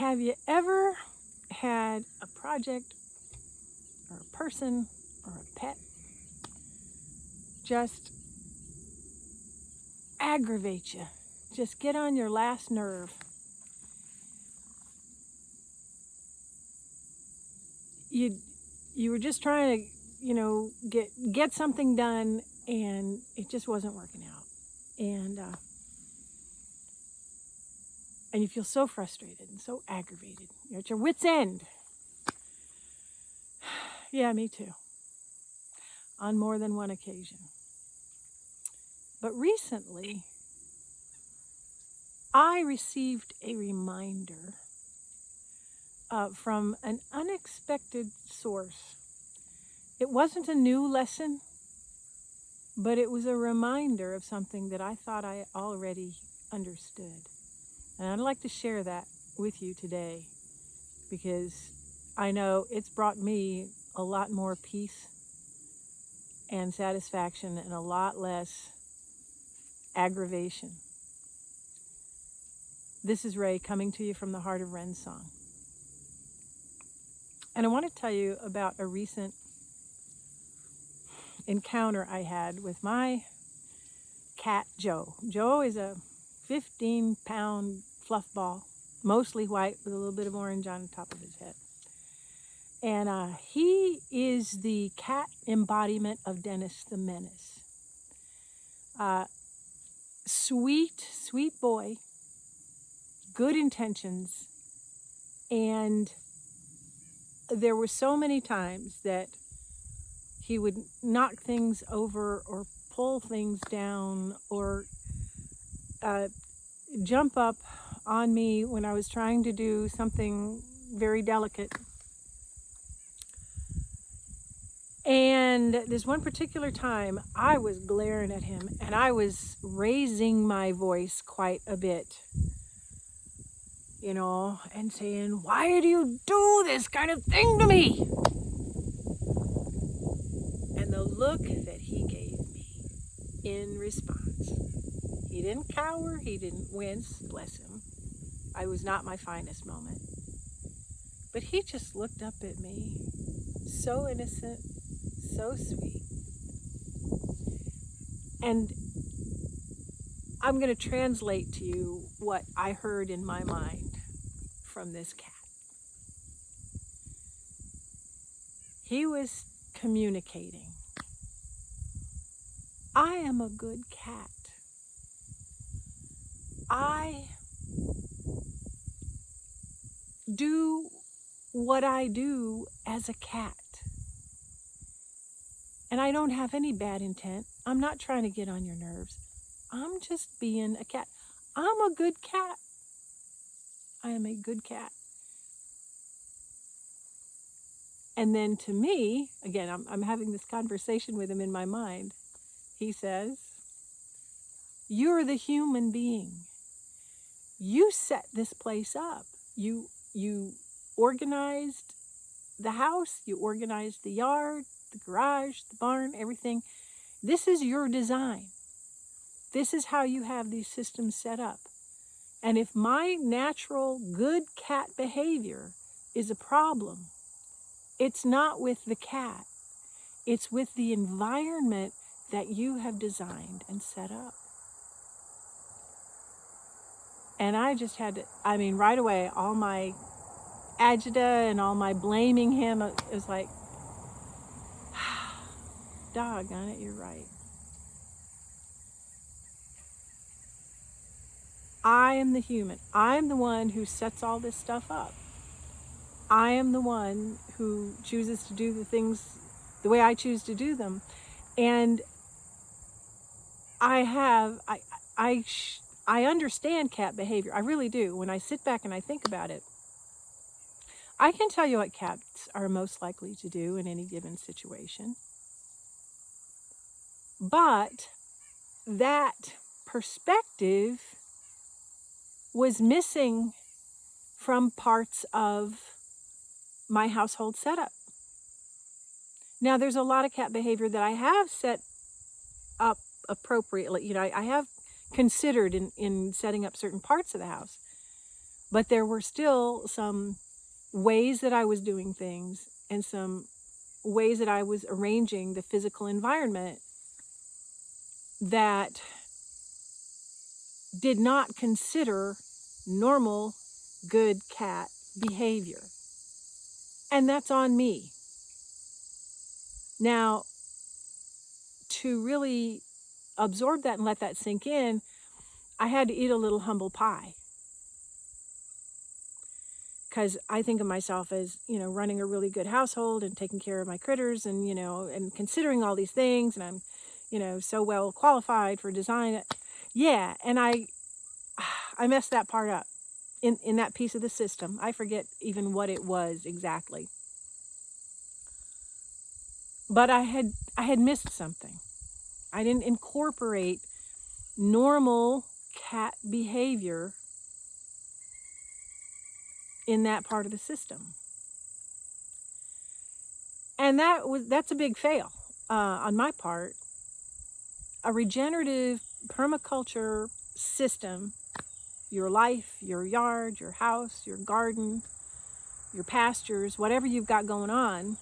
Have you ever had a project or a person or a pet just aggravate you, just get on your last nerve? You were just trying to, get something done, and it just wasn't working out, and you feel so frustrated and so aggravated. You're at your wit's end. Yeah, me too. On more than one occasion. But recently, I received a reminder from an unexpected source. It wasn't a new lesson, but it was a reminder of something that I thought I already understood. And I'd like to share that with you today, because I know it's brought me a lot more peace and satisfaction and a lot less aggravation. This is Ray coming to you from the heart of Wren's song. And I want to tell you about a recent encounter I had with my cat, Joe. Joe is a 15-pound fluff ball, mostly white with a little bit of orange on top of his head. And he is the cat embodiment of Dennis the Menace. Sweet boy, good intentions, and there were so many times that he would knock things over or pull things down or jump up on me when I was trying to do something very delicate. And this one particular time, I was glaring at him, and I was raising my voice quite a bit, and saying, "Why do you do this kind of thing to me?" And the look that he gave me in response, he didn't cower, he didn't wince, bless him. I was not my finest moment. But he just looked up at me, so innocent, so sweet. And I'm going to translate to you what I heard in my mind from this cat. He was communicating. I am a good cat. I do what I do as a cat. And I don't have any bad intent. I'm not trying to get on your nerves. I'm just being a cat. I'm a good cat. I am a good cat. And then to me, again, I'm having this conversation with him in my mind. He says, "You're the human being. You set this place up. You organized the house. You organized the yard, the garage, the barn, everything. This is your design. This is how you have these systems set up. And if my natural good cat behavior is a problem, it's not with the cat. It's with the environment that you have designed and set up." And I just had to, right away, all my agita and all my blaming him, it was like, doggone it, you're right. I am the human. I'm the one who sets all this stuff up. I am the one who chooses to do the things the way I choose to do them. And I understand cat behavior. I really do. When I sit back and I think about it, I can tell you what cats are most likely to do in any given situation. But that perspective was missing from parts of my household setup. Now, there's a lot of cat behavior that I have set up appropriately. I have considered in setting up certain parts of the house. But there were still some ways that I was doing things and some ways that I was arranging the physical environment that did not consider normal, good cat behavior. And that's on me. Now, to really absorb that and let that sink in, I had to eat a little humble pie. Because I think of myself as, running a really good household and taking care of my critters and, and considering all these things. And I'm, so well qualified for design. Yeah, and I messed that part up in that piece of the system. I forget even what it was exactly. But I had missed something. I didn't incorporate normal cat behavior in that part of the system. And that's a big fail on my part. A regenerative permaculture system, your life, your yard, your house, your garden, your pastures, whatever you've got going on,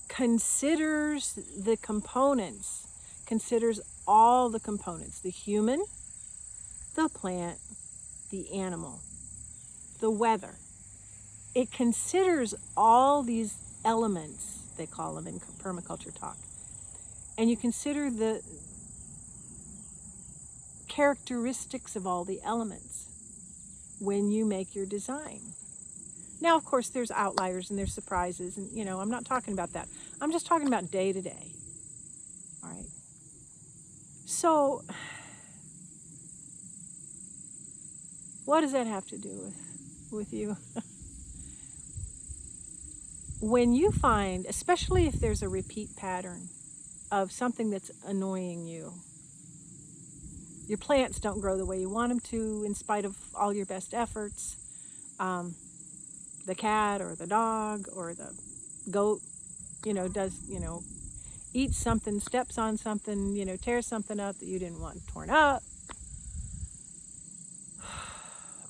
considers the components, considers all the components, the human, the plant, the animal, the weather. It considers all these elements, they call them in permaculture talk. And you consider the characteristics of all the elements when you make your design. Now, of course, there's outliers and there's surprises, and I'm not talking about that. I'm just talking about day to day. All right. So, what does that have to do with you? When you find, especially if there's a repeat pattern of something that's annoying you, your plants don't grow the way you want them to in spite of all your best efforts. The cat or the dog or the goat, does, eats something, steps on something, tears something up that you didn't want torn up.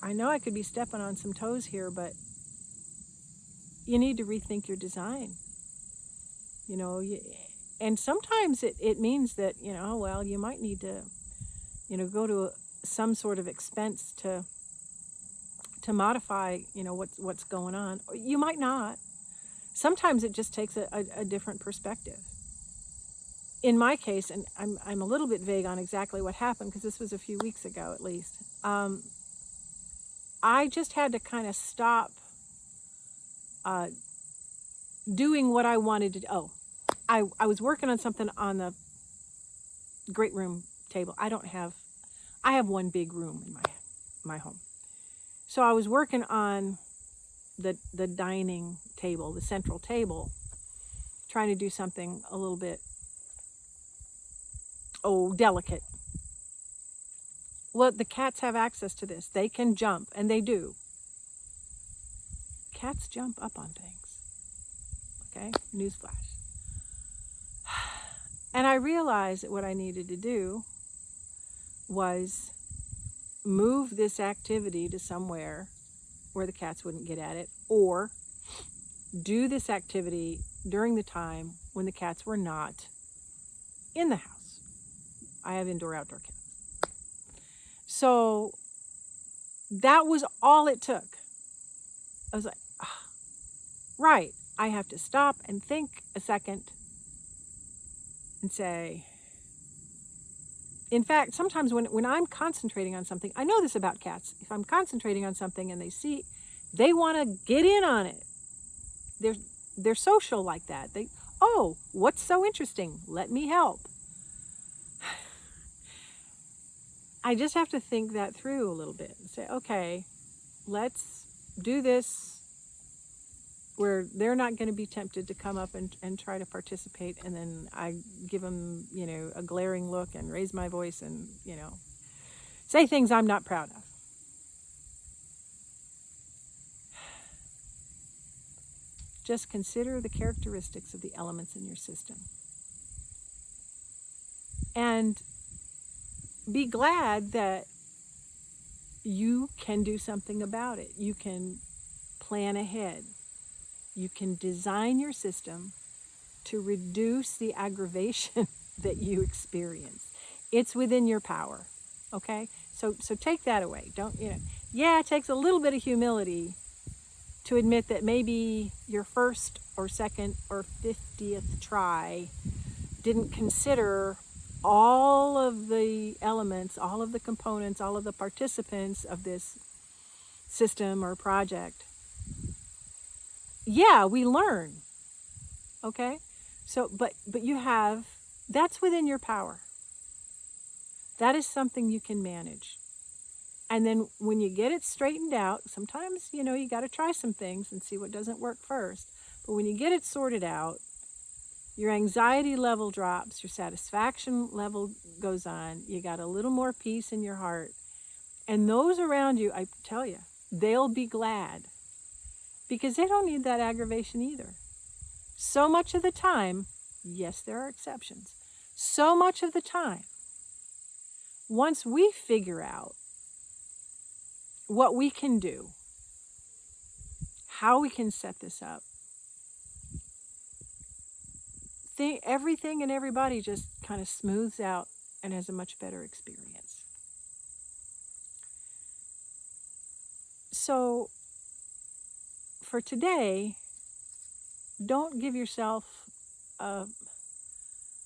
I know I could be stepping on some toes here, but you need to rethink your design. And sometimes it means that, you might need to, go to some sort of expense to modify, what's going on. You might not. Sometimes it just takes a different perspective. In my case, and I'm a little bit vague on exactly what happened because this was a few weeks ago at least, I just had to kind of stop doing what I wanted to do. Oh, I was working on something on the great room table. I have one big room in my home. So I was working on the dining table, the central table, trying to do something a little bit, delicate. Well, the cats have access to this. They can jump, and they do. Cats jump up on things. Okay? Newsflash. And I realized that what I needed to do was move this activity to somewhere where the cats wouldn't get at it, or do this activity during the time when the cats were not in the house. I have indoor-outdoor cats. So that was all it took. I was like, right, I have to stop and think a second and say, in fact, sometimes when I'm concentrating on something, I know this about cats. If I'm concentrating on something and they want to get in on it. They're social like that. What's so interesting? Let me help. I just have to think that through a little bit and say, okay, let's do this where they're not going to be tempted to come up and try to participate, and then I give them, a glaring look and raise my voice and, say things I'm not proud of. Just consider the characteristics of the elements in your system. And be glad that you can do something about it. You can plan ahead. You can design your system to reduce the aggravation that you experience. It's within your power. Okay? So take that away. Don't, yeah, it takes a little bit of humility to admit that maybe your first or second or 50th try didn't consider all of the elements, all of the components, all of the participants of this system or project. Yeah, we learn. Okay? So, but you have, that's within your power. That is something you can manage. And then when you get it straightened out, sometimes, you got to try some things and see what doesn't work first. But when you get it sorted out, your anxiety level drops, your satisfaction level goes on, you got a little more peace in your heart. And those around you, I tell you, they'll be glad because they don't need that aggravation either. So much of the time, yes, there are exceptions. So much of the time, once we figure out what we can do, how we can set this up, everything and everybody just kind of smooths out and has a much better experience. So for today, don't give yourself a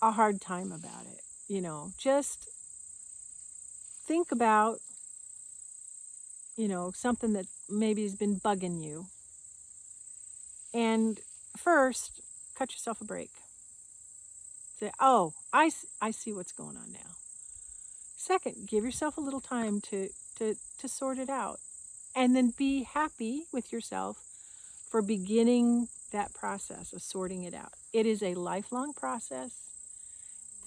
hard time about it. Just think about, something that maybe has been bugging you. And first, cut yourself a break. Say, oh, I see what's going on now. Second, give yourself a little time to sort it out. And then be happy with yourself for beginning that process of sorting it out. It is a lifelong process.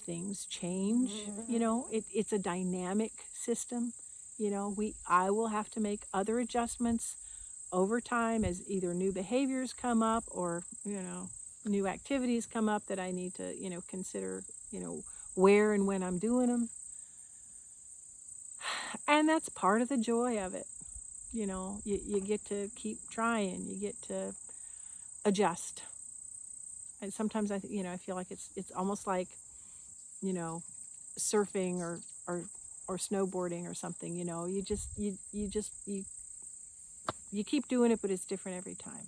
Things change, it's a dynamic system. I will have to make other adjustments over time as either new behaviors come up or, new activities come up that I need to, consider, where and when I'm doing them. And that's part of the joy of it. You get to keep trying, you get to adjust. And sometimes I feel like it's almost like, surfing or snowboarding or something, you keep doing it, but it's different every time.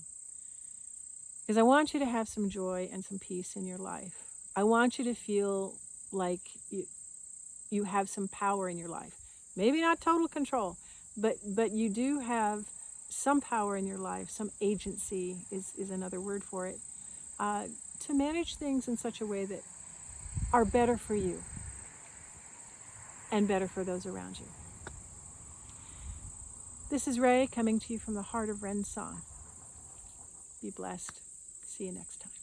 Because I want you to have some joy and some peace in your life. I want you to feel like you have some power in your life. Maybe not total control, but you do have some power in your life. Some agency is another word for it, to manage things in such a way that are better for you and better for those around you. This is Ray coming to you from the heart of Wren's song. Be blessed. See you next time.